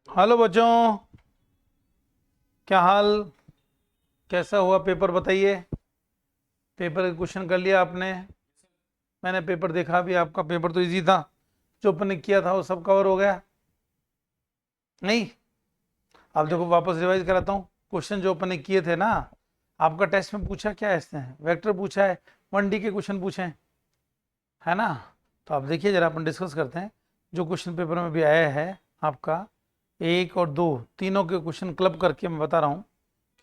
Hello बच्चों, क्या हाल? कैसा हुआ पेपर बताइए। पेपर का क्वेश्चन कर लिया आपने? मैंने पेपर देखा भी, आपका पेपर तो इजी था। जो अपन ने किया था वो सब कवर हो गया नहीं? अब देखो वापस रिवाइज कराता हूँ। क्वेश्चन जो अपन ने किए थे ना, आपका टेस्ट में पूछा क्या ऐसे हैं, वेक्टर पूछा है, 1D के क्वेश्चन पूछे हैं, है ना? तो आप देखिए जरा, अपन डिस्कस करते हैं। जो क्वेश्चन पेपर में भी आया है आपका, 1 और 2 तीनों के क्वेश्चन क्लब करके मैं बता रहा हूँ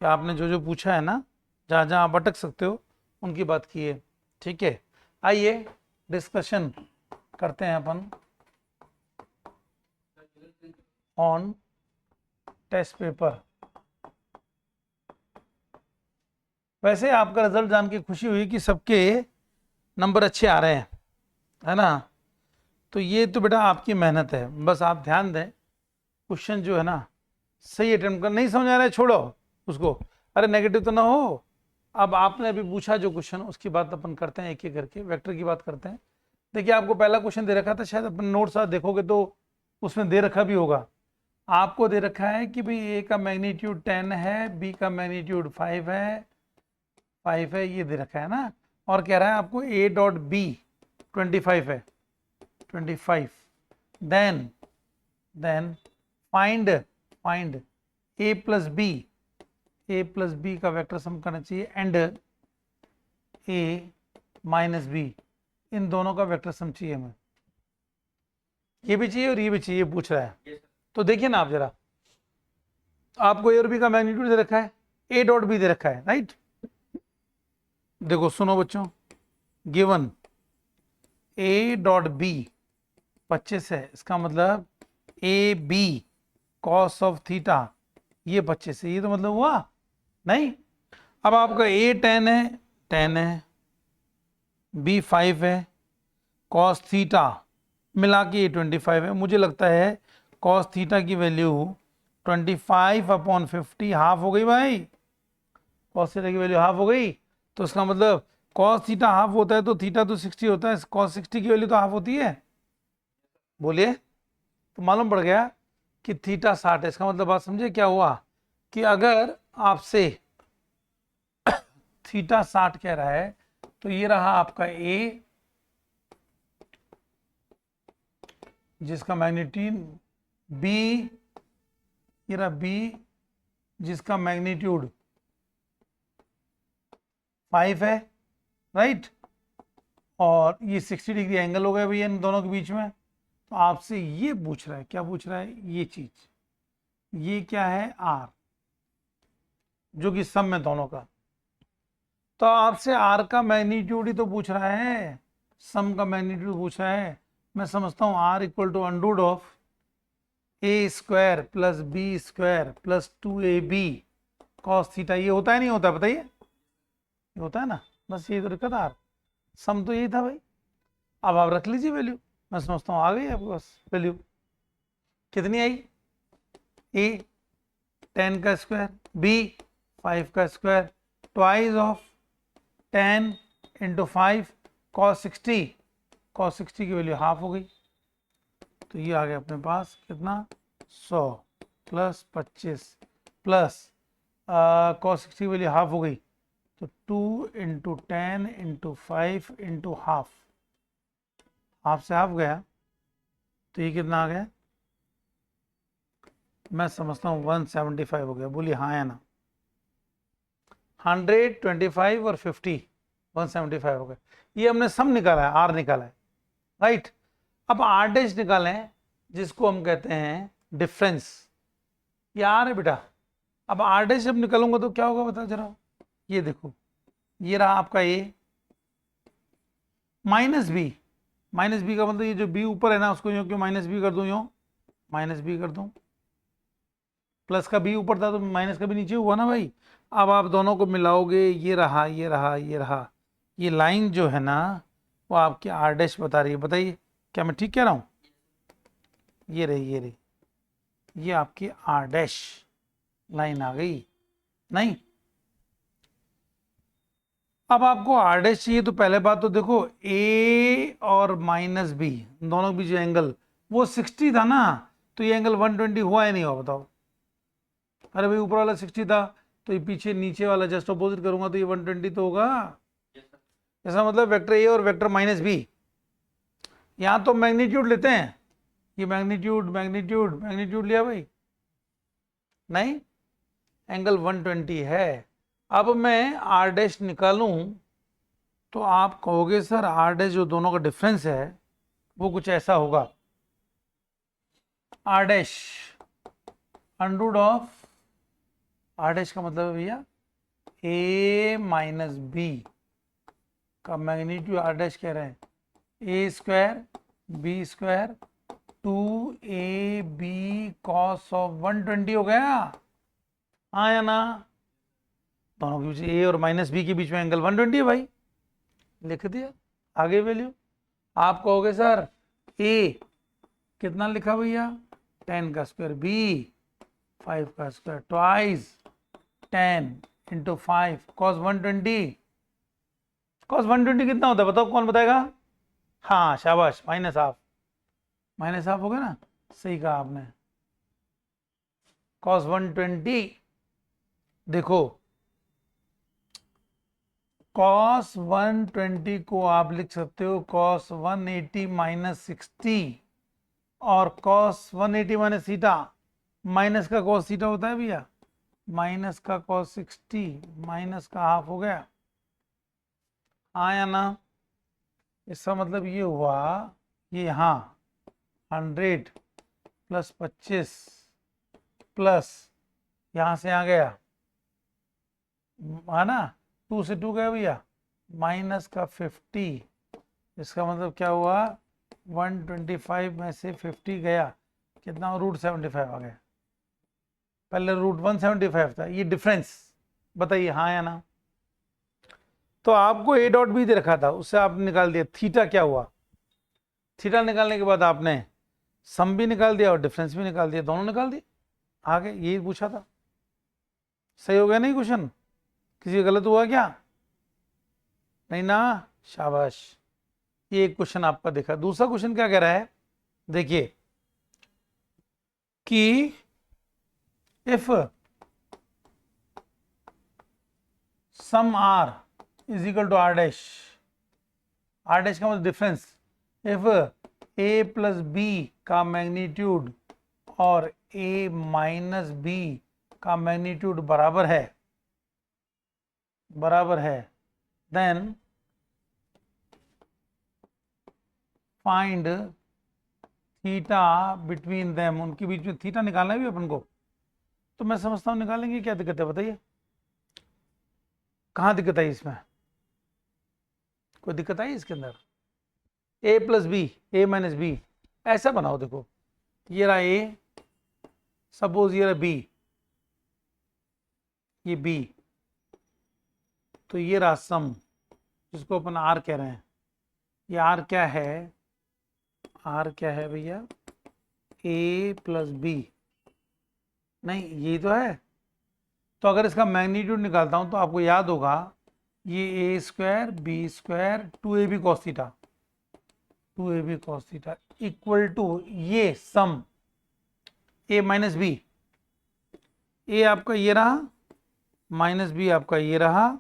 कि आपने जो जो पूछा है ना, जहाँ जहाँ आप अटक सकते हो उनकी बात की है। ठीक है, आइए डिस्कशन करते हैं अपन ऑन टेस्ट पेपर। वैसे आपका रिजल्ट जान के खुशी हुई कि सबके नंबर अच्छे आ रहे हैं, है ना? तो ये तो बेटा आपकी मेहनत है, बस आप ध्यान दें। क्वेश्चन जो है ना, सही अटेम्प्ट कर। नहीं समझ आ रहा है, छोड़ो उसको, अरे नेगेटिव तो ना हो। अब आपने अभी पूछा जो क्वेश्चन, उसकी बात अपन करते हैं एक एक करके, वेक्टर की बात करते हैं। देखिए आपको पहला क्वेश्चन दे रखा था, शायद अपन नोट्स आप देखोगे तो उसमें दे रखा भी होगा। आपको दे रखा है कि भाई ए का मैग्नीट्यूड 10 है, बी का मैग्नीट्यूड 5 है, ये दे रखा है ना। और कह रहा है आपको ए डॉट बी 25 है, 25। देन देन फाइंड फाइंड ए प्लस बी का वेक्टर सम करना चाहिए, एंड ए माइनस बी, इन दोनों का वेक्टर सम चाहिए हमें। ये भी चाहिए और ये भी चाहिए, पूछ रहा है। तो देखिए ना आप जरा, आपको ए और बी का मैग्नीट्यूड दे रखा है, ए डॉट बी दे रखा है, राइट? देखो सुनो बच्चों, गिवन ए डॉट बी 25 है, इसका मतलब A B cos of theta ये 25 है, ये तो मतलब हुआ नहीं? अब आपका ए 10 है, 10 है, बी 5 है, कॉस थीटा मिला के 25 है। मुझे लगता है कॉस थीटा की वैल्यू 25/50 हाफ हो गई भाई। कॉस थीटा की वैल्यू हाफ हो गई, तो इसका मतलब कॉस थीटा हाफ होता है तो थीटा तो 60 होता है, कॉस 60 की वैल्यू तो हाफ होती है। बोलिए, तो मालूम पड़ गया कि थीटा 60 है। इसका मतलब बात समझे क्या हुआ, कि अगर आपसे थीटा 60 कह रहा है, तो ये रहा आपका ए, जिसका मैग्नीट्यूड बी, ये रहा बी जिसका मैग्नीट्यूड 5 है, राइट? और ये 60 डिग्री एंगल हो गया भैया इन दोनों के बीच में। तो आपसे ये पूछ रहा है, क्या पूछ रहा है? ये चीज, ये क्या है? आर, जो कि सम में दोनों का। तो आपसे आर का मैग्नीट्यूड ही तो पूछ रहा है, सम का मैग्नीट्यूड पूछ रहा है। मैं समझता हूं R equal to underroot of A square plus B square plus 2ab cos theta. ये होता है नहीं होता, बताइए? ये होता है ना, बस ये तो दिक्कत आर, सम तो यही था भाई। अब आप रख लीजिए वैल्यू, मैं समझता हूँ आ गई आपके पास वैल्यू। कितनी आई? ए 10 का स्क्वायर, बी 5 का square, twice of 10 into 5 cos 60, cos 60 की वैल्यू हाफ हो गई। तो ये आ गया अपने पास कितना, 100 प्लस 25 प्लस कॉस 60 की वैल्यू हाफ हो गई, तो 2 into 10 into 5 into half, half से हाफ गया, तो ये कितना आ गया? मैं समझता हूँ 175 हो गया। बोलिए हाँ या ना? 125 और 50, 175 हो गया। ये हमने सम निकाला है, आर निकाला है, राइट? अब आर डैश निकालें, जिसको हम कहते हैं डिफरेंस। ये आर है बेटा। अब आर डैश जब निकालूंगा तो क्या होगा बता जरा। ये देखो, ये रहा आपका ए माइनस बी, माइनस बी का मतलब ये जो बी ऊपर है ना, उसको यूं क्यों माइनस बी कर दूं, यूं माइनस बी कर दूं। प्लस का बी ऊपर था तो माइनस का भी नीचे हुआ ना भाई। अब आप दोनों को मिलाओगे, ये रहा ये रहा ये रहा, ये लाइन जो है ना वो आपकी आर डैश बता रही है। बताइए क्या मैं ठीक कह रहा हूं? ये रही ये रही, ये आपकी आर डैश लाइन आ गई नहीं? अब आपको आर डैश चाहिए, तो पहले बात तो देखो, ए और माइनस बी दोनों के बीच जो एंगल वो 60 था ना, तो ये एंगल 120 हुआ या नहीं हुआ बताओ। अरे भाई ऊपर वाला 60 था, तो ये पीछे नीचे वाला जस्ट अपोजिट करूंगा तो ये 120 तो होगा। इसका मतलब वेक्टर ए और वेक्टर माइनस बी, यहां तो मैग्नीट्यूड लेते हैं, ये मैग्नीट्यूड मैग्नीट्यूड मैग्नीट्यूड लिया भाई, नहीं एंगल 120 है। अब मैं आर डैश निकालूं तो आप कहोगे सर आर डैश जो दोनों का डिफरेंस है वो कुछ ऐसा होगा, R dash under root of, R dash का मतलब है भैया ए माइनस बी का मैग्नीट्यूड, आर डैश कह रहे हैं A square B square 2ab cos of 120 हो गया, हाँ या ना। दोनों के बीच ए और माइनस बी के बीच में एंगल 120 है भाई, लिख दिया। आगे वैल्यू आप कहोगे सर ए कितना लिखा भैया 10 का स्क्वायर, बी 5 का square twice 10 into 5 cos 120, cos 120 कितना होता है बताओ, कौन बताएगा। हाँ शाबाश, माइनस हाफ, माइनस हाफ हो गया ना, सही कहा आपने। कॉस 120 देखो, कॉस 120 को आप लिख सकते हो कॉस 180 माइनस 60, और कॉस 180 माइनस थीटा, माइनस का कॉस थीटा होता है भैया, माइनस का कॉस 60 माइनस का हाफ हो गया, आया ना। इसका मतलब ये हुआ, ये यहाँ 100 प्लस 25 प्लस यहाँ से आ गया है ना, 2 से 2 गया भैया, माइनस का 50, इसका मतलब क्या हुआ 125 में से 50 गया, कितना √75 आ गया, पहले √175 था, ये डिफरेंस बताइए हाँ या ना। तो आपको ए डॉट बी दे रखा था, उससे आपने निकाल दिया थीटा, क्या हुआ थीटा निकालने के बाद आपने सम भी निकाल दिया और डिफरेंस भी निकाल दिया, दोनों निकाल दिए, आगे यही पूछा था। सही हो गया नहीं क्वेश्चन, किसी गलत हुआ क्या, नहीं ना, शाबाश। ये एक क्वेश्चन आपका देखा। दूसरा क्वेश्चन क्या कह रहा है, देखिए कि if sum R is equal to R dash, R dash का मतलब difference, if A plus B का मैग्नीट्यूड और ए माइनस बी का मैग्नीट्यूड बराबर है, then find theta between them, उनके बीच में थीटा निकालना है भी अपन को, तो मैं समझता हूं निकालेंगे, क्या दिक्कत है बताइए, कहाँ दिक्कत आई इसमें, कोई दिक्कत आई इसके अंदर। ए प्लस बी ए माइनस बी ऐसा बनाओ, देखो ये रहा ए, सपोज ये रहा बी, ये बी, तो ये रहा सम जिसको अपन आर कह रहे हैं, ये आर क्या है, आर क्या है भैया ए प्लस बी, नहीं ये तो है। तो अगर इसका मैग्नीट्यूड निकालता हूं तो आपको याद होगा ये A square B square 2ab cos theta, 2ab cos theta equal to ये सम ए माइनस बी, ए आपका ये रहा माइनस बी आपका ये रहा,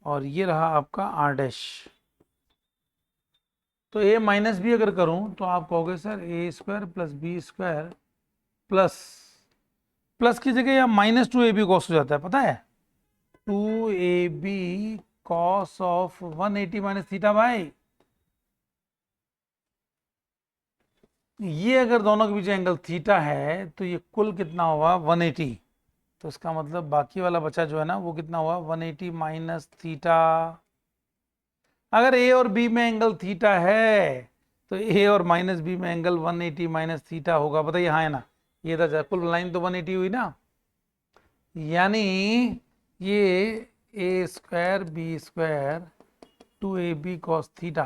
और ये रहा आपका आर डैश। तो ए माइनस बी अगर करूं तो आप कहोगे sir A square plus B square plus, plus की जगह या -2ab कॉस हो जाता है, पता है 2ab cos of 180 minus theta भाई, ये अगर दोनों के बीच एंगल थीटा है तो ये कुल कितना हुआ 180, तो इसका मतलब बाकी वाला बचा जो है ना वो कितना हुआ 180 माइनस थीटा। अगर ए और बी में एंगल थीटा है तो ए और माइनस बी में एंगल 180 माइनस थीटा होगा, बताइए हाँ है ना। ये था कुल लाइन तो 180 हुई ना, यानी ये A square B square 2ab cos theta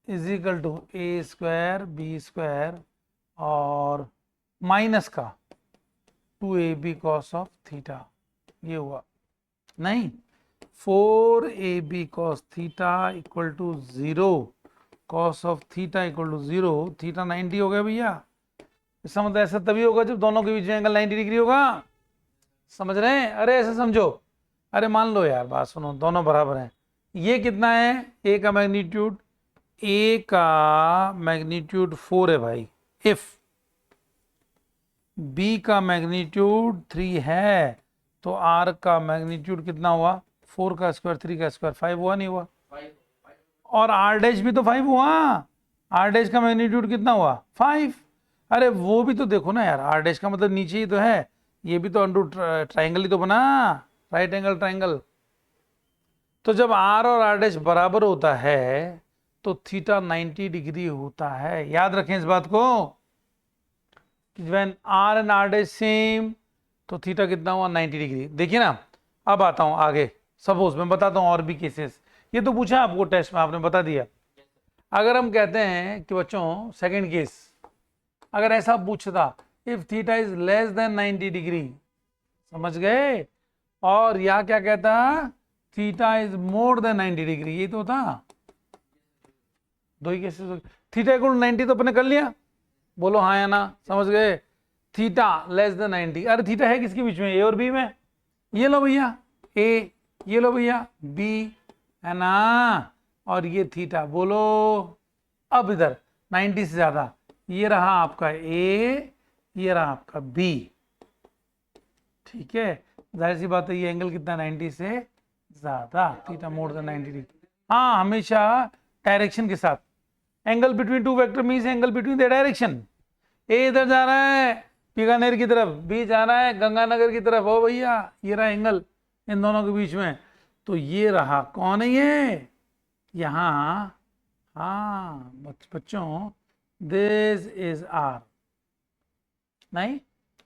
is equal to A square B square और माइनस का 2ab cos ऑफ थीटा, ये हुआ नहीं 4ab cos theta equal to 0, cos of theta equal to 0, theta 90 हो गया भैया, इसका मतलब ऐसा तभी होगा जब दोनों के बीच में एंगल 90 डिग्री होगा। समझ रहे हैं? अरे ऐसे समझो, अरे मान लो यार, बात सुनो, दोनों बराबर हैं। ये कितना है? ए का मैग्नीट्यूड, ए का मैग्नीट्यूड 4 है भाई। इफ बी का मैग्नीट्यूड 3 है तो आर का मैग्नीट्यूड कितना हुआ? 4 का स्क्वायर 3 का स्क्वायर 5 हुआ, नहीं हुआ? और आर डैश भी तो 5 हुआ। आर डैश का मैग्नीट्यूड कितना हुआ? 5। अरे वो भी तो देखो ना यार, आर डैश का मतलब नीचे ही तो है, ये भी तो अंडू ट्राइंगल ही तो बना, राइट एंगल ट्राइंगल। तो जब आर और आर डैश बराबर होता है तो थीटा 90 डिग्री होता है। याद रखें इस बात को, when R and R dash same तो थीटा कितना हुआ? 90 डिग्री। देखिए ना, अब आता हूं आगे। सपोज मैं बताता हूं और भी केसेस, ये तो पूछा आपको टेस्ट में, आपने बता दिया। अगर हम कहते हैं कि बच्चों सेकंड केस, अगर ऐसा पूछता if theta is less than 90 degree, समझ गए? और या क्या कहता? Theta is more than 90 degree, ये तो था। दो ही केसेस। थीटा इक्वल 90 तो अपने कर लिया, बोलो हाँ या ना, समझ गए? थीटा लेस देन 90, अरे थीटा है किसके बीच में? ए और बी में। ये लो भैया ए, ये लो भैया बी, है ना? और ये थीटा, बोलो अब इधर 90 से ज्यादा, ये रहा आपका ए, ये रहा आपका बी। ठीक है, जाहिर सी बात है ये एंगल कितना? 90 से ज्यादा, थीटा मोर देन 90 डिग्री। हाँ, हमेशा डायरेक्शन के साथ। Angle between two vector means angle between the direction. A इधर जा रहा है बीकानेर की तरफ, बी जा रहा है गंगानगर की तरफ। ओ भैया ये रहा एंगल इन दोनों के बीच में, तो ये रहा, कौन है ये? यहाँ, हाँ बच्चों, दिस इज आर, नहीं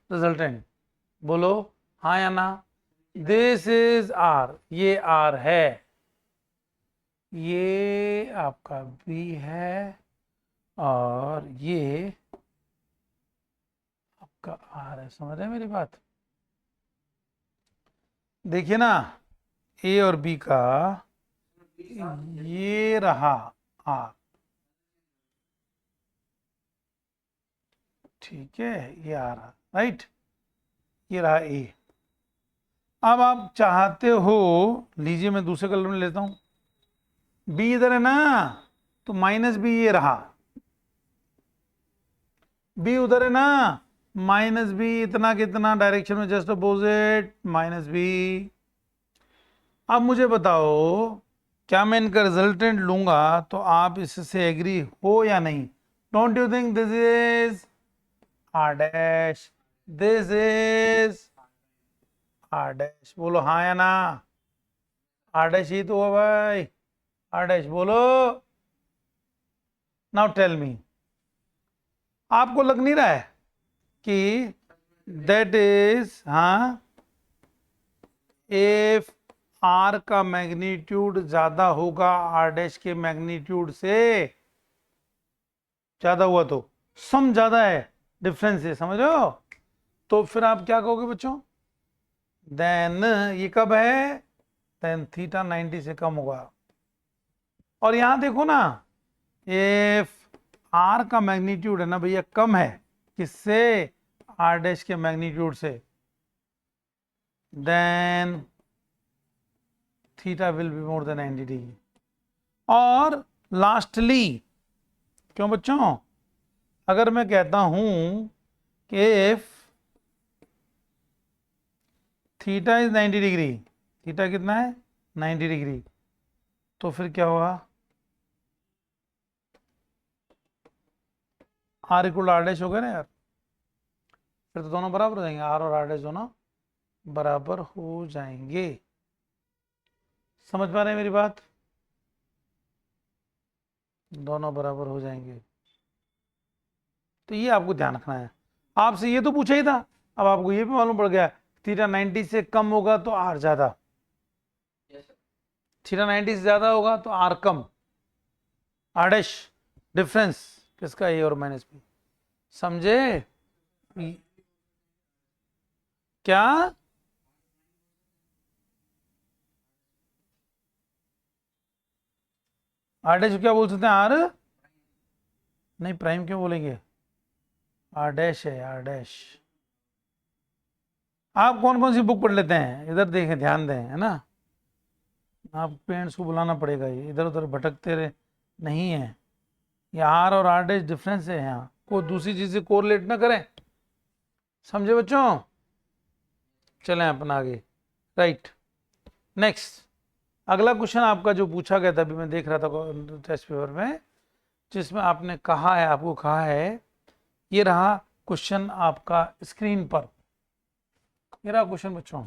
रिजल्टेंट, बोलो हाँ या ना? दिस इज आर, ये आर है, ये आपका बी है, और ये आपका आर है। समझ रहे हैं मेरी बात? देखिए ना, ए और बी का ये रहा आर, ठीक है, ये आ रहा राइट, ये रहा ए। अब आप चाहते हो, लीजिए मैं दूसरे कलर में लेता हूं, बी इधर है ना, तो माइनस बी ये रहा, बी उधर है ना, माइनस बी इतना कितना डायरेक्शन में जस्ट अपोजिट, माइनस बी। अब मुझे बताओ, क्या मैं इनका रिजल्टेंट लूंगा तो आप इससे एग्री हो या नहीं? Don't you think this is R dash, this is R dash? बोलो हाँ या ना? आर डैश ही तो हुआ भाई, आर डैश, बोलो। नाउ टेल मी, आपको लग नहीं रहा है कि दैट इज, हाँ, इफ आर का मैग्नीट्यूड ज्यादा होगा आर डैश के मैग्नीट्यूड से, ज्यादा हुआ तो सम ज्यादा है, डिफरेंस है, समझ रहे हो? तो फिर आप क्या कहोगे बच्चों? देन ये कब है? देन थीटा 90 से कम होगा। और यहां देखो ना, इफ आर का मैग्नीट्यूड है ना भैया कम है किससे? आर डैश के मैग्नीट्यूड से, then theta will be more than 90 degree. और लास्टली, क्यों बच्चों, अगर मैं कहता हूं कि if theta is 90 degree, theta कितना है? 90 डिग्री, तो फिर क्या होगा? आर इक्वल आर डैश हो गया ना यार, फिर तो दोनों बराबर हो जाएंगे, आर और आर डैश दोनों बराबर हो जाएंगे। समझ पा रहे हैं मेरी बात? दोनों बराबर हो जाएंगे, तो ये आपको ध्यान रखना है। आपसे ये तो पूछा ही था, अब आपको ये भी मालूम पड़ गया, थीटा 90 से कम होगा तो आर ज्यादा, थीटा 90 से ज्यादा होगा तो आर कम, आर डैश डिफरेंस किसका? ए और माइनस बी। समझे क्या? आर डैश क्या बोल सकते हैं? आर नहीं, प्राइम क्यों बोलेंगे? आर डैश है, आर डैश। आप कौन कौन सी बुक पढ़ लेते हैं, इधर देखें, ध्यान दें, है ना। आप पेरेंट्स को बुलाना पड़ेगा, ये इधर उधर भटकते रहे नहीं है। ये आर और आर डैश डिफरेंस है, यहाँ को दूसरी चीज से कोरिलेट ना करें, समझे बच्चों। चलें अपन आगे, राइट। नेक्स्ट, अगला क्वेश्चन आपका जो पूछा गया था, अभी मैं देख रहा था टेस्ट पेपर में, जिसमें आपने कहा है, आपको कहा है, ये रहा क्वेश्चन आपका स्क्रीन पर, ये रहा क्वेश्चन बच्चों।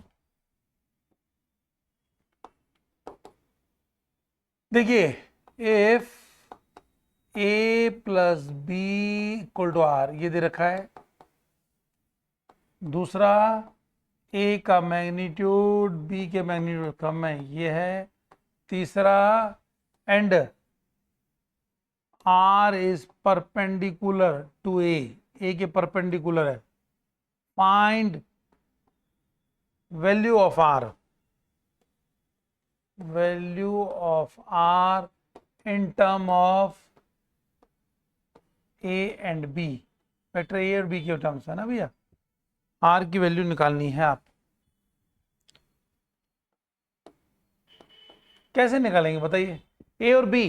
देखिए, if A plus B equal to R, ये दे रखा है। दूसरा, ए का मैग्नीट्यूड बी के मैग्नीट्यूड कम है, ये है। तीसरा, and R is perpendicular to A के परपेंडिकुलर है। Find value of R, value of R in term of A and B, vector A और बी के टर्म्स है ना भैया। आर की वैल्यू निकालनी है आप। कैसे निकालेंगे बताइए। ए और B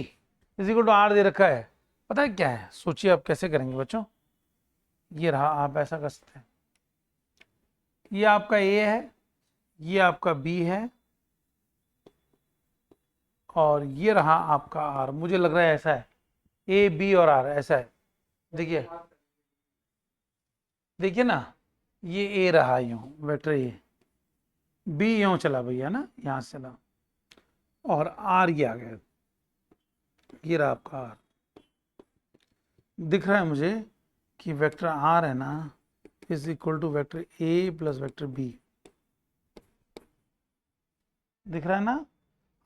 is equal to R दे रखा है, पता है क्या है, सोचिए आप कैसे करेंगे बच्चों। ये रहा, आप ऐसा कर सकते हैं, ये आपका ए है, ये आपका बी है, और ये रहा आपका आर। मुझे लग रहा है ऐसा है, ए बी और आर ऐसा है। देखिए, देखिए ना, ये ए रहा यूं वेक्टर ए, बी यूं चला भैया ना, यहां से चला, और आर ये आ गया, ये रहा आपका आर। दिख रहा है मुझे कि वेक्टर आर है ना is equal to vector A plus vector B, दिख रहा है ना।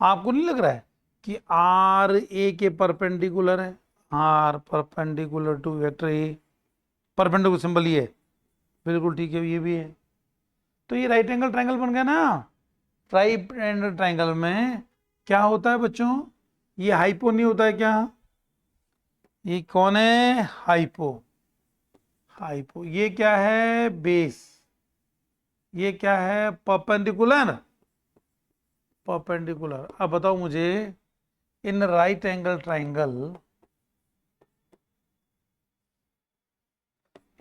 आपको नहीं लग रहा है कि आर ए के परपेंडिकुलर है, R perpendicular to vector A, perpendicular symbol ये है, बिल्कुल ठीक है, ये भी है। तो ये राइट एंगल ट्रायंगल बन गया ना। राइट एंगल ट्रायंगल में क्या होता है बच्चों, ये हाइपो नहीं होता है क्या, ये कौन है, हाइपो। हाइपो, ये क्या है, बेस। ये क्या है, परपेंडिकुलर। परपेंडिकुलर। अब बताओ मुझे, in right angle triangle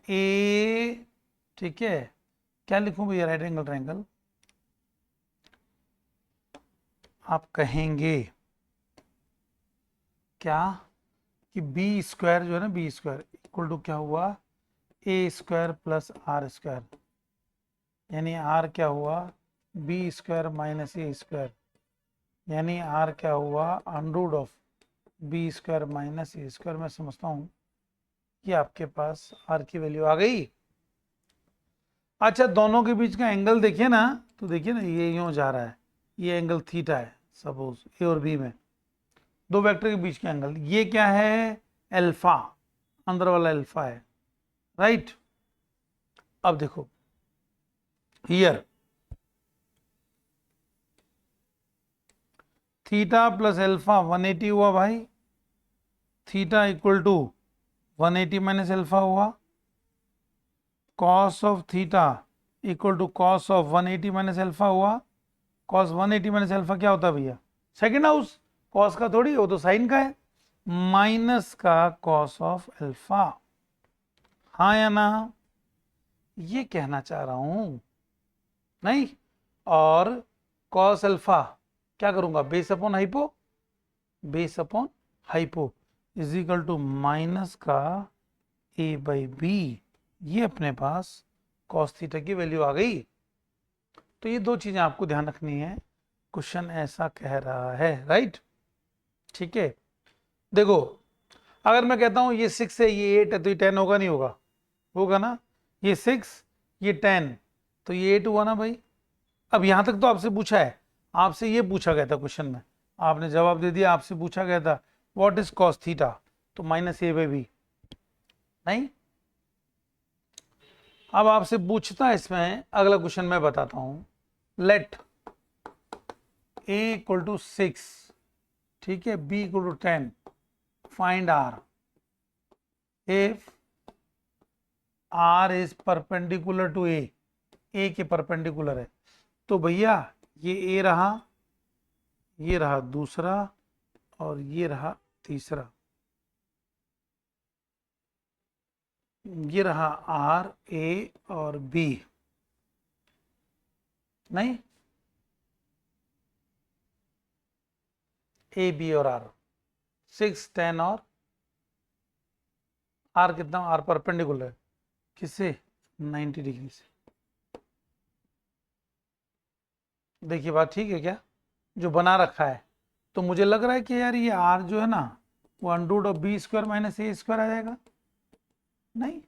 A, ठीक है, क्या लिखूं भैया राइट एंगल ट्रायंगल, आप कहेंगे क्या कि बी स्क्वायर जो है ना, बी स्क्वायर इक्वल टू क्या हुआ, A square plus R square, यानी आर क्या हुआ, B square minus A square, यानी आर क्या हुआ, underroot of B square minus A square. मैं समझता हूं कि आपके पास आर की वैल्यू आ गई। अच्छा, दोनों के बीच का एंगल देखिए ना, तो देखिए ना, ये यूं जा रहा है, ये एंगल थीटा है, सपोज ए और बी में दो वेक्टर के बीच का एंगल, ये क्या है, अल्फा, अंदर वाला अल्फा है, राइट। अब देखो हियर, थीटा प्लस अल्फा 180 हुआ भाई, theta equal to 180 minus alpha हुआ, cos of theta equal to cos of 180 minus alpha हुआ। कॉस 180 माइनस अल्फा क्या होता है भैया, सेकंड हाउस, कॉस का थोड़ी, वो तो साइन का है, माइनस का कॉस ऑफ अल्फा, हाँ या ना, ये कहना चाह रहा हूं, नहीं। और कॉस अल्फा क्या करूंगा, base upon hypo, base upon hypo is equal to minus का ए बाई बी, ये अपने पास कॉस थीटा की वैल्यू आ गई। तो ये दो चीजें आपको ध्यान रखनी है, क्वेश्चन ऐसा कह रहा है, राइट, ठीक है। देखो, अगर मैं कहता हूं ये 6 है, ये 8 है, तो ये 10 होगा नहीं होगा, होगा ना। ये 6, ये 10, तो ये 8 हुआ ना भाई। अब यहां तक तो आपसे पूछा है, आपसे ये पूछा गया था क्वेश्चन में, आपने जवाब दे दिया, आपसे पूछा गया था व्हाट इज कॉस थीटा, तो माइनस ए बाई बी, नहीं। अब आपसे पूछता है इसमें अगला क्वेश्चन, मैं बताता हूं, लेट ए इक्वल टू 6, ठीक है, B equal to 10, find R if R is perpendicular to A के परपेंडिकुलर है। तो भैया ये ए रहा, ये रहा दूसरा, और ये रहा तीसरा, ये रहा आर ए और बी, नहीं ए बी और आर 6 10 और आर कितना, आर परपेंडिकुलर है किससे, 90 डिग्री से। देखिए बात ठीक है क्या, जो बना रखा है। तो मुझे लग रहा है कि यार ये आर जो है ना वो under root of B square minus A square आ जाएगा। नहीं,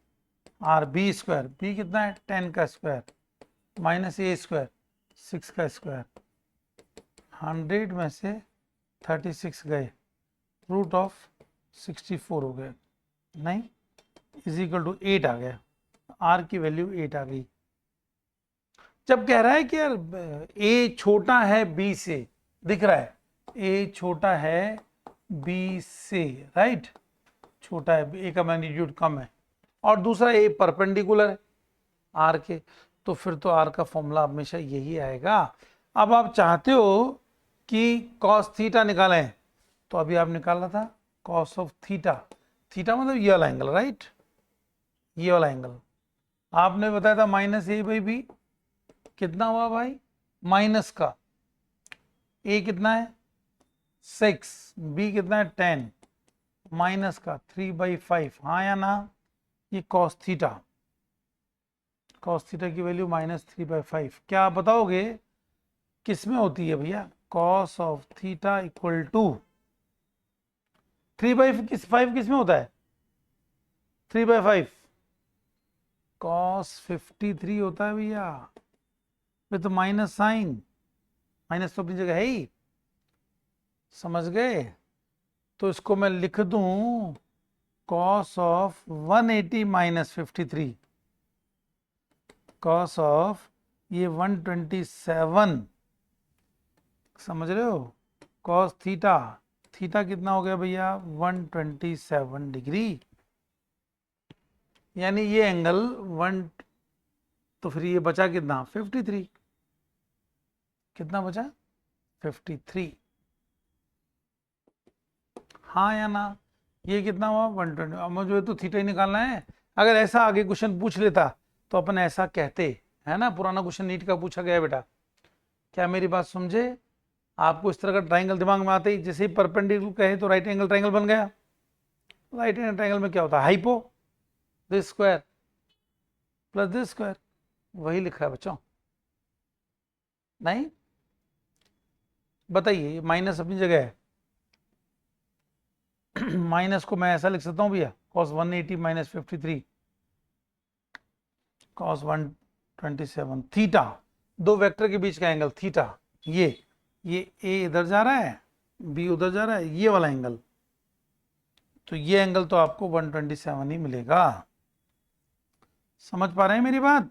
आर बी स्क्वायर, बी कितना है 10 का स्क्वायर माइनस ए स्क्वायर 6 का स्क्वायर, 100 में से 36 गए, रूट ऑफ 64 हो गए, नहीं इज इक्वल टू 8 आ गया, आर की वैल्यू 8 आ गई। जब कह रहा है कि यार ए छोटा है बी से, दिख रहा है ए छोटा है बी से, राइट, छोटा है, ए का मैग्नीट्यूड कम है, और दूसरा ए परपेंडिकुलर है आर के, तो फिर तो आर का फॉर्मूला हमेशा यही आएगा। अब आप चाहते हो कि कॉस थीटा निकालें, तो अभी आप निकाला था कॉस ऑफ थीटा, थीटा मतलब ये वाला एंगल, राइट, ये वाला एंगल आपने बताया था माइनस ए बाई बी, कितना हुआ भाई माइनस का, ए कितना है 6, बी कितना है 10, माइनस का 3/5, हाँ या ना, ये कॉस थीटा, कॉस थीटा की वैल्यू -3/5, क्या आप बताओगे किस में होती है भैया, cos of theta equal to 3/5 किस में होता है, 3/5 कॉस 53 होता है भैया, तो माइनस साइन, माइनस तो अपनी जगह है ही, समझ गए। तो इसको मैं लिख दूं cos of 180 minus 53, cos of ये 127, समझ रहे हो, कॉस थीटा, थीटा कितना हो गया भैया 127 डिग्री, यानी ये एंगल 1, तो फिर ये बचा कितना 53, कितना बचा 53, हाँ या ना, ये कितना हुआ 120। अब मुझे तो थीटा ही निकालना है। अगर ऐसा आगे क्वेश्चन पूछ लेता तो अपन ऐसा कहते, है ना, पुराना क्वेश्चन नीट का पूछा गया बेटा, क्या मेरी बात समझे, आपको इस तरह का ट्राइंगल दिमाग में आते ही, जैसे ही परपेंडिकुलर कहे तो राइट एंगल ट्राइंगल बन गया, राइट एंगल ट्राइंगल में क्या होता है, hypo this square plus this square, वही लिख रहा है बच्चों, नहीं बताइए, माइनस अपनी जगह है, माइनस को मैं ऐसा लिख सकता हूँ भैया, कॉस 180 माइनस 53 कॉस 127 थीटा, दो वेक्टर के बीच का एंगल थीटा, ये ए इधर जा रहा है बी उधर जा रहा है, ये वाला एंगल, तो ये एंगल तो आपको 127 ही मिलेगा। समझ पा रहे हैं मेरी बात,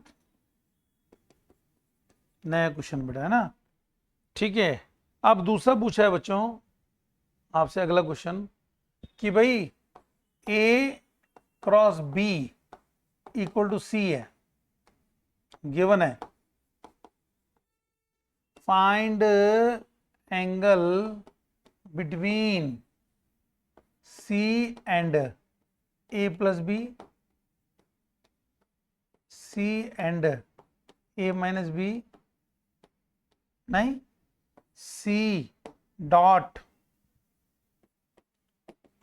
नया क्वेश्चन बेटा, है ना, ठीक है। अब दूसरा पूछा है बच्चों आपसे अगला क्वेश्चन कि भाई A cross B equal to C है, गिवन है, find angle between C and A plus B, C and A minus B, नहीं C dot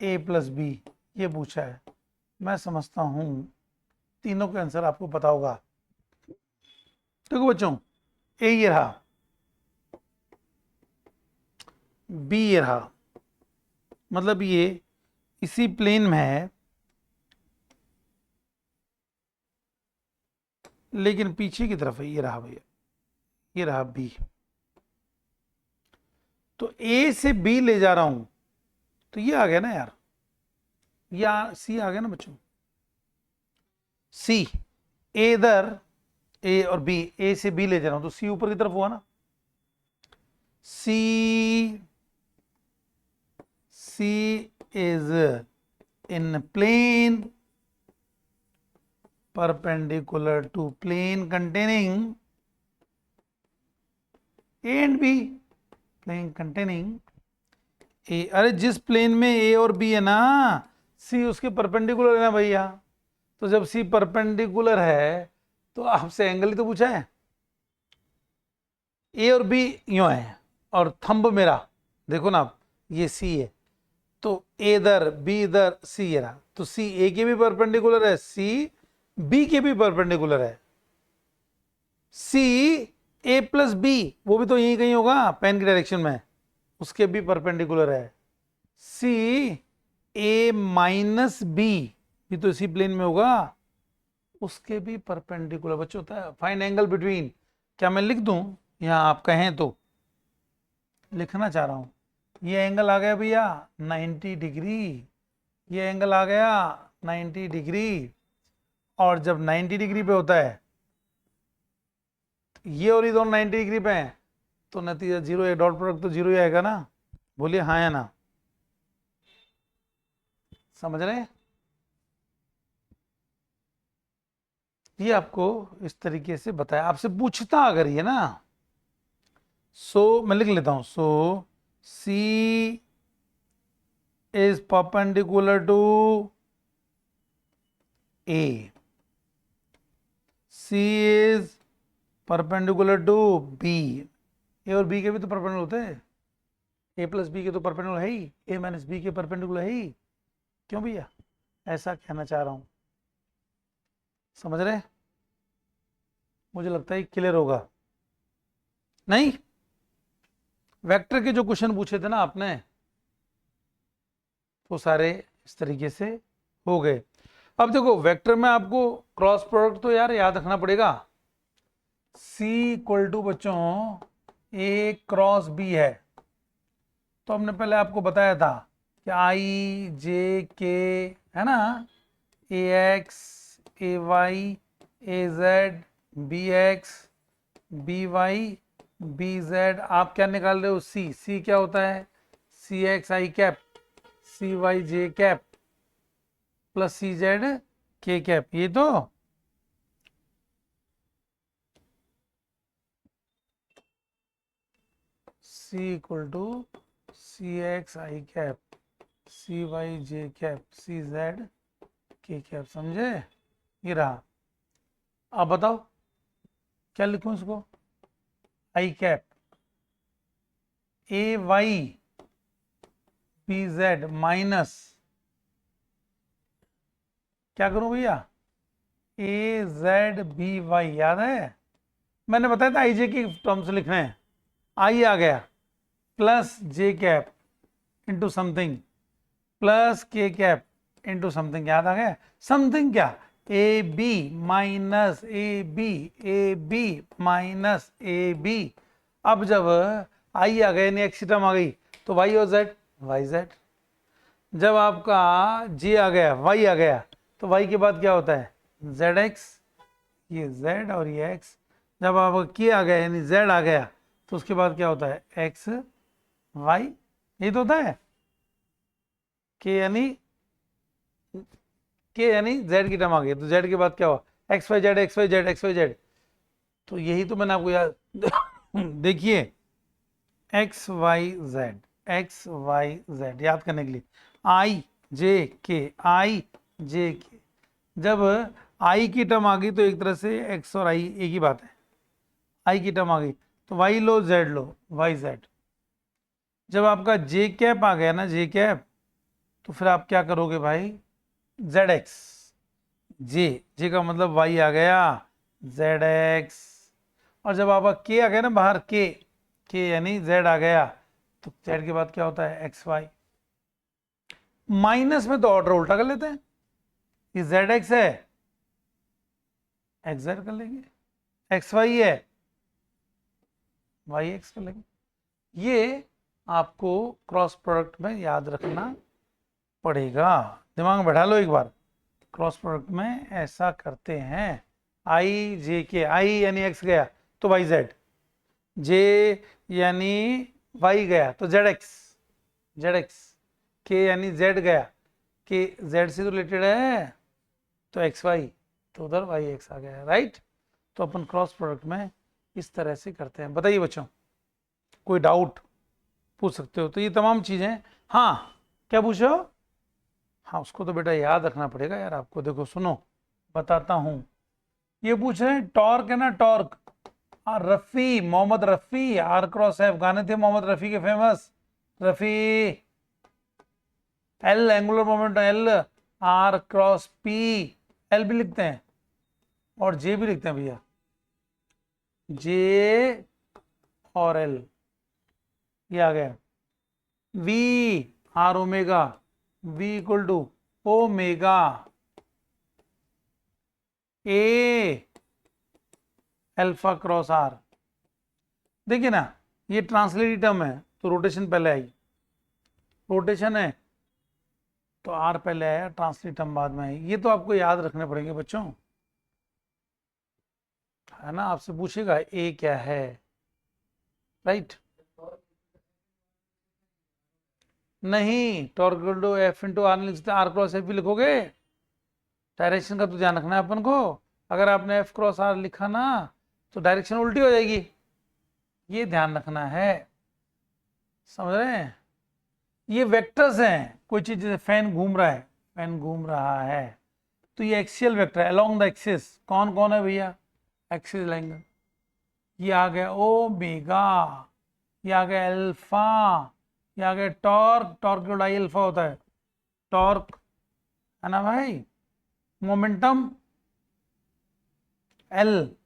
A plus B, ये पूछा है। मैं समझता हूं तीनों का आंसर आपको पता होगा। देखो बच्चों, ए ये रहा, बी ये रहा, मतलब ये इसी प्लेन में है, लेकिन पीछे की तरफ है, ये रहा भैया, ये रहा बी, तो ए से बी ले जा रहा हूं, तो ये आ गया ना यार, या सी आ गया ना बच्चों, सी, ए इधर, ए और बी, ए से बी ले जा रहा हूं तो सी ऊपर की तरफ हुआ ना, C is in plane perpendicular to plane containing A and B, plane containing A. अरे जिस प्लेन में ए और बी है ना, सी उसके परपेंडिकुलर है ना भैया। तो जब सी परपेंडिकुलर है तो आपसे एंगल ही तो पूछा है। ए और बी यूं है और थंब मेरा देखो ना आप, ये सी है, तो ए इधर बी इधर सी ये रहा, तो सी ए के भी परपेंडिकुलर है, सी बी के भी परपेंडिकुलर है। सी ए प्लस बी वो भी तो यहीं कहीं होगा पेन की डायरेक्शन में, उसके भी परपेंडिकुलर है। सी ए माइनस बी भी तो इसी प्लेन में होगा, उसके भी परपेंडिकुलर। बच्चों होता है फाइंड एंगल बिटवीन, क्या मैं लिख दूं यहां, आप कहें तो लिखना चाह रहा हूं। ये एंगल आ गया भैया 90 डिग्री, ये एंगल आ गया 90 डिग्री, और जब 90 डिग्री पे होता है ये और ये दोनों 90 डिग्री पे हैं, तो नतीजा जीरो है, डॉट प्रोडक्ट तो जीरो ही आएगा ना। बोलिए हाँ या ना, समझ रहे हैं? ये आपको इस तरीके से बताया, आपसे पूछता अगर ये ना, सो मैं लिख लेता हूं, so C is perpendicular to A, C is perpendicular to B. A और बी के भी तो परपेंडिकुलर होते हैं, ए प्लस बी के तो परपेंडिकुलर है ही, ए माइनस बी के परपेंडिकुलर है ही। क्यों भैया, ऐसा कहना चाह रहा हूं, समझ रहे? मुझे लगता है क्लियर होगा। नहीं, वेक्टर के जो क्वेश्चन पूछे थे ना आपने, वो सारे इस तरीके से हो गए। अब देखो वेक्टर में आपको क्रॉस प्रोडक्ट तो यार याद रखना पड़ेगा। C इक्वल टू बच्चों A क्रॉस B है, तो हमने पहले आपको बताया था कि आई जे के है ना, A X A Y A Z B X B Y B Z. आप क्या निकाल रहे हो, सी, सी क्या होता है, C X I cap C Y J cap plus C Z K cap. ये तो C equal to C X I cap C Y J cap C Z K cap, समझे? ये रहा। अब बताओ क्या लिखूं इसको, I cap A Y B Z minus, क्या करूं भैया, ए जेड बी वाई। याद है मैंने बताया था आई जे की टर्म्स लिखने हैं, आई आ गया plus J cap into something plus K cap into something, याद आ गया समथिंग क्या, A B minus A B minus A B. अब जब आई आ गया यानी एक्स टर्म आ गई तो वाई और जेड वाई जेड। जब आपका जी आ गया वाई आ गया तो वाई के बाद क्या होता है जेड एक्स, ये जेड और ये एक्स। जब आपका के आ गया यानी जेड आ गया तो उसके बाद क्या होता है एक्स वाई, ये तो होता है। के यानी जेड की टर्म आ गई तो जेड के बाद क्या हुआ X Y Z X Y Z X Y Z. तो यही तो मैंने आपको याद देखिए एक्स वाई जेड याद करने के लिए, आई जे के। जब आई की टर्म आ गई तो एक तरह से एक्स और आई एक ही बात है, आई की टर्म आ गई तो वाई लो जेड लो वाई जेड। जब आपका जे कैप आ गया ना जे कैप, तो फिर आप क्या करोगे भाई जेड एक्स, जे का मतलब वाई आ गया जेड एक्स। और जब आपका के आ गया ना बाहर के यानी जेड आ गया तो जेड के बाद क्या होता है एक्स वाई। माइनस में तो ऑर्डर उल्टा कर लेते हैं, ये जेड एक्स है एक्स जेड कर लेंगे, एक्स वाई है वाई एक्स कर लेंगे। ये आपको क्रॉस प्रोडक्ट में याद रखना पड़ेगा, दिमाग में बैठा लो एक बार। क्रॉस प्रोडक्ट में ऐसा करते हैं, आई जे के, आई यानी एक्स गया तो वाई जेड, जे यानी वाई गया तो जेड एक्स, के यानी जेड गया, के जेड से तो रिलेटेड है तो एक्स वाई, तो उधर वाई एक्स आ गया, राइट। तो अपन क्रॉस प्रोडक्ट में इस तरह से करते हैं। बताइए बच्चों, कोई डाउट पूछ सकते हो। तो ये तमाम चीजें, हाँ क्या पूछे हो? हाँ उसको तो बेटा याद रखना पड़ेगा यार आपको। देखो सुनो बताता हूं। ये पूछ रहे हैं टॉर्क है ना, torque. Rafi, Mohammad Rafi, R cross F गाने थे मोहम्मद रफी के famous. Rafi, L angular moment, L R cross P, L भी लिखते हैं और जे भी लिखते हैं भैया, जे और एल। ये आ गया V R omega, V equal to omega A alpha cross R. देखिए ना ये ट्रांसलेटिव टर्म है तो रोटेशन पहले आई, रोटेशन है तो आर पहले आया, ट्रांसलेटिव टर्म बाद में आई। ये तो आपको याद रखने पड़ेंगे बच्चों, है ना। आपसे पूछेगा ए क्या है, राइट। नहीं, टॉर्क एफ इंटू आर लिखते, आर क्रॉस एफ भी लिखोगे। डायरेक्शन का तो ध्यान रखना है अपन को। अगर आपने एफ क्रॉस आर लिखा ना तो डायरेक्शन उल्टी हो जाएगी, ये ध्यान रखना है, समझ रहे हैं। ये वेक्टर्स हैं, कोई चीज जैसे फैन घूम रहा है, फैन घूम रहा है तो ये एक्सियल वेक्टर है अलोंग द एक्सिस। कौन कौन है भैया? Axis line. ये आ गया ओमेगा, ये आ गया अल्फा, ये आ गया टॉर्क, टॉर्क का डाई अल्फा होता है, टॉर्क है ना भाई। मोमेंटम एल,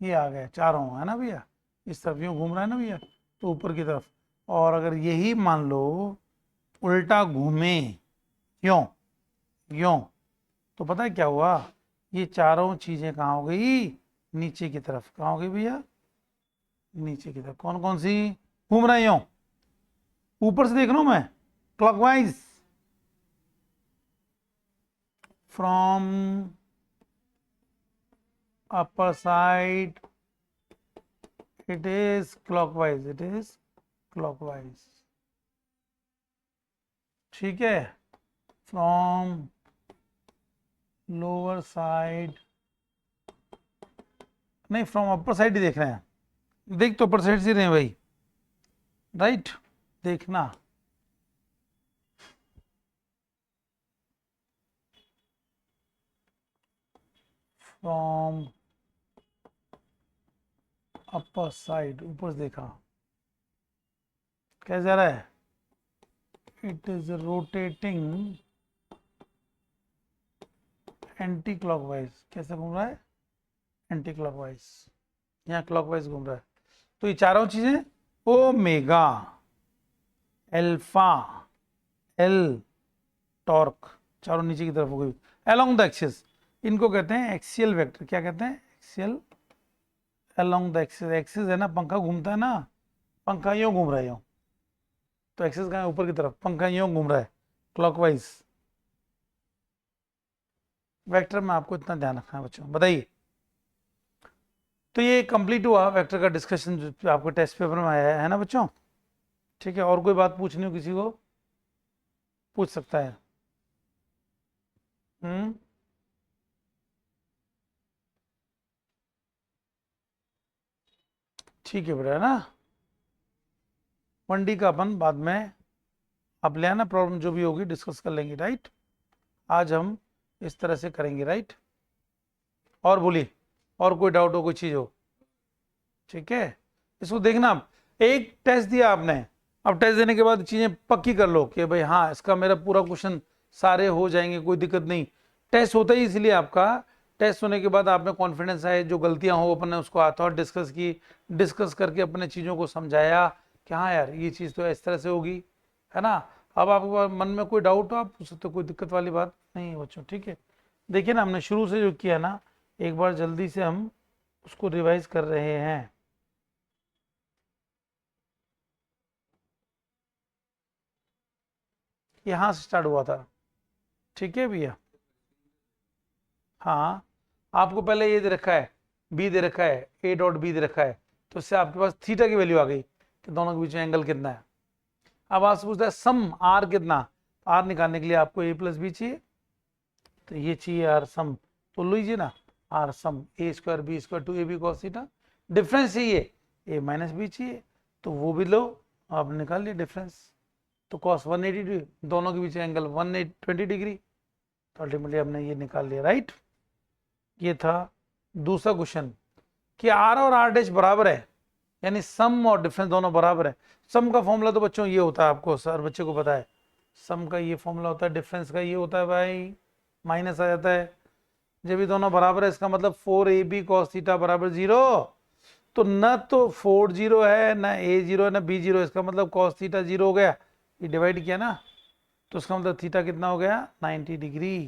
ये आ गया चारों, है ना भैया। इस तरफ यूं घूम रहा है ना भैया तो ऊपर की तरफ। और अगर यही मान लो उल्टा घूमे, क्यों यूं, तो पता है क्या हुआ, ये चारों चीजें कहाँ हो गई? नीचे की तरफ। कहाँ हो गई भैया? नीचे की तरफ। कौन कौन सी घूम रहे यूं? ऊपर से देख रहा हूं मैं, clockwise from upper side it is clockwise, it is clockwise, ठीक है। from lower side नहीं, from upper side ही देख रहे हैं। देख तो अपर साइड से रहे हैं भाई, राइट। देखना from अपर साइड, ऊपर से देखा, कैसे जा रहा है? It is rotating anti clockwise. कैसे घूम रहा है? Anti clockwise. यहाँ क्लॉकवाइज घूम रहा है। तो ये चारों चीजें ओमेगा, अल्फा, एल, टॉर्क, चारों नीचे की तरफ हो गई अलोंग द एक्सिस। इनको कहते हैं एक्सियल वेक्टर। क्या कहते हैं? Axial, along the axis. Axis है ना, पंखा घूमता है ना, पंखा यूं घूम रहा है यूं, तो एक्सिस कहाँ है? ऊपर की तरफ। पंखा यूं घूम रहा है क्लॉकवाइज। वेक्टर में आपको इतना ध्यान रखना है बच्चों। बताइए, तो ये कंप्लीट हुआ वेक्टर का डिस्कशन जो आपको टेस्ट पेपर में आया है ना बच्चों, ठीक है। और कोई बात पूछनी हो किसी को, पूछ सकता है। ठीक है बेटा, है ना। 1D का अपन बाद में आप ले आना, प्रॉब्लम जो भी होगी डिस्कस कर लेंगे, राइट। आज हम इस तरह से करेंगे, राइट। और बोलिए, और कोई डाउट हो, कोई चीज हो, ठीक है। इसको देखना आप, एक टेस्ट दिया आपने, अब टेस्ट देने के बाद चीजें पक्की कर लो कि भाई हाँ इसका मेरा पूरा क्वेश्चन सारे हो जाएंगे, कोई दिक्कत नहीं। टेस्ट होता ही इसलिए आपका, टेस्ट होने के बाद आप में कॉन्फिडेंस आए, जो गलतियां हो अपन ने उसको आता और डिस्कस की, डिस्कस करके अपने चीज़ों को समझाया कि हाँ यार ये चीज़ तो इस तरह से होगी, है ना। अब आपके मन में कोई डाउट हो आप पूछ सकते हो, कोई दिक्कत वाली बात नहीं है बच्चों, ठीक है। देखिए ना हमने शुरू से जो किया ना, एक बार जल्दी से हम उसको रिवाइज कर रहे हैं। यहाँ से स्टार्ट हुआ था, ठीक है भैया। हाँ, आपको पहले ये दे रखा है, बी दे रखा है, ए डॉट बी दे रखा है, तो इससे आपके पास थीटा की वैल्यू आ गई कि दोनों के बीच में एंगल कितना है। अब आपसे पूछता है सम आर कितना, आर निकालने के लिए आपको ए प्लस बी चाहिए, तो ये चाहिए आर सम, तो लीजिए ना R sum A square B square two A B cos theta, difference चाहिए ए माइनस बी चाहिए, तो वो भी लो, आप निकाल लिए डिफरेंस। तो कॉस 180 डिग्री, दोनों के बीच एंगल 120 डिग्री, तो अल्टीमेटली हमने ये निकाल लिया, राइट। ये था दूसरा क्वेश्चन कि आर और आर डैश बराबर है, यानी सम और डिफरेंस दोनों बराबर है। सम का फॉर्मूला तो बच्चों ये होता है, आपको सर बच्चे को पता है, सम का ये फॉर्मूला होता है, डिफरेंस का ये होता है भाई, माइनस आ जाता है। जब ये दोनों बराबर है इसका मतलब 4ab cos थीटा बराबर 0, तो न तो 4 0 है, न a 0 है, न b 0 है, इसका मतलब cos थीटा 0 हो गया, ये डिवाइड किया ना, तो इसका मतलब थीटा कितना हो गया 90 डिग्री,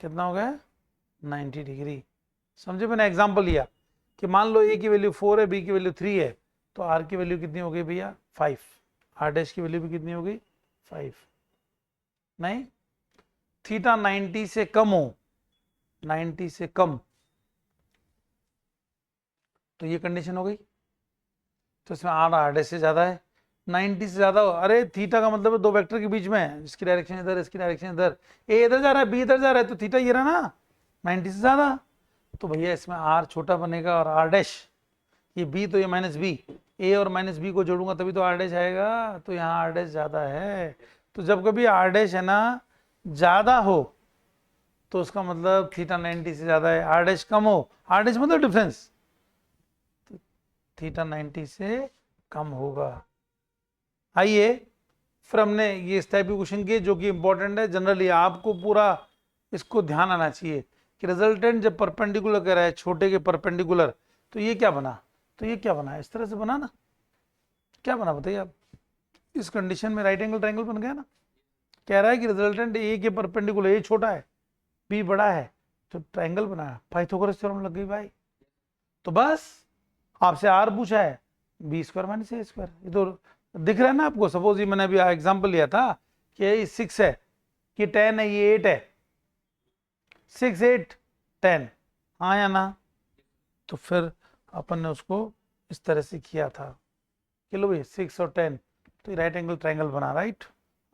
कितना हो गया 90 डिग्री। समझे, मैंने एग्जांपल लिया कि मान लो a की वैल्यू 4 है, b की वैल्यू 3 है, तो r की वैल्यू कितनी हो गई भैया 5, r डैश की वैल्यू भी कितनी हो गई 5। नहीं, थीटा 90 से कम हो, 90 से कम, तो ये कंडीशन हो गई, तो इसमें आर डैश से ज्यादा है, 90 से ज्यादा हो, अरे थीटा का मतलब है दो वेक्टर के बीच में, इसकी डायरेक्शन इधर, इसकी डायरेक्शन इधर, ए इधर जा रहा है, बी इधर जा रहा है, तो थीटा ये रहा ना 90 से ज्यादा, तो भैया इसमें आर छोटा बनेगा और आर डैश, ये बी तो ये माइनस बी, ए और माइनस बी को जोड़ूंगा तभी तो आर डैश आएगा, तो यहाँ आर डैश ज्यादा है। तो जब कभी आर डैश है ना ज्यादा हो तो उसका मतलब थीटा 90 से ज्यादा है, आर डैश कम हो, आर डैश मतलब डिफरेंस, तो थीटा 90 से कम होगा। आइए फिर हमने ये इस टाइप के क्वेश्चन किए जो कि इंपॉर्टेंट है, जनरली आपको पूरा इसको ध्यान आना चाहिए कि रिजल्टेंट जब परपेंडिकुलर कह रहा है छोटे के परपेंडिकुलर, तो ये क्या बना, तो ये क्या बना, इस तरह से बना ना, क्या बना बताइए आप, इस कंडीशन में राइट एंगल ट्रायंगल बन गया ना। कह रहा है कि रिजल्टेंट ए के परपेंडिकुलर, ए छोटा है बी बड़ा है, तो ट्रायंगल बनाया, पाइथागोरस थ्योरम लग गई भाई। तो बस आपसे आर पूछा है, B square minus A square, ये तो दिख रहा है ना आपको। सपोज ये मैंने अभी एग्जांपल लिया था कि ये 6 है, कि 10 है, ये 8 है, 6 8 10, हाँ या ना, तो फिर अपन ने उसको इस तरह से किया था कि लो भाई 6 और 10, तो राइट एंगल ट्रायंगल बना, राइट।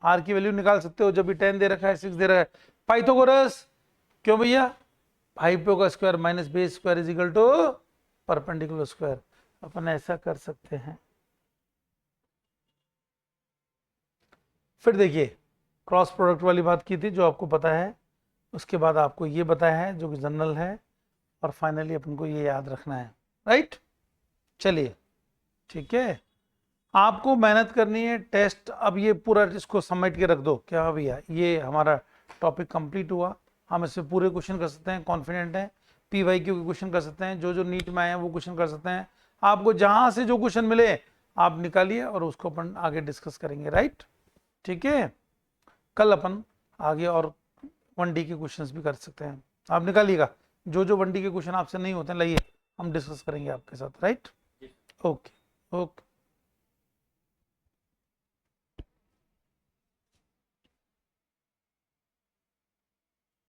आर की वैल्यू निकाल सकते हो, जब भी 10 दे रखा है 6 दे रखा है, पाइथागोरस, क्यों भैया, हाइपो का square minus base square is equal to perpendicular square, अपन ऐसा कर सकते हैं। फिर देखिए क्रॉस प्रोडक्ट वाली बात की थी जो आपको पता है, उसके बाद आपको ये बताया है जो कि जनरल है, और फाइनली अपन को ये याद रखना है, राइट। चलिए ठीक है, आपको मेहनत करनी है, टेस्ट अब ये पूरा इसको समेट के रख दो, क्या भैया ये हमारा टॉपिक कंप्लीट हुआ, हम इससे पूरे क्वेश्चन कर सकते हैं, कॉन्फिडेंट हैं, PYQ के क्वेश्चन कर सकते हैं, जो जो नीट में आए हैं वो क्वेश्चन कर सकते हैं, आपको जहां से जो क्वेश्चन मिले आप निकालिए और उसको अपन आगे डिस्कस करेंगे, राइट। ठीक है, कल अपन आगे और 1D के क्वेश्चंस भी कर सकते हैं, आप निकालिएगा, जो जो 1D के क्वेश्चन आपसे नहीं होते हैं लाइए, हम डिस्कस करेंगे आपके साथ, राइट। Okay okay.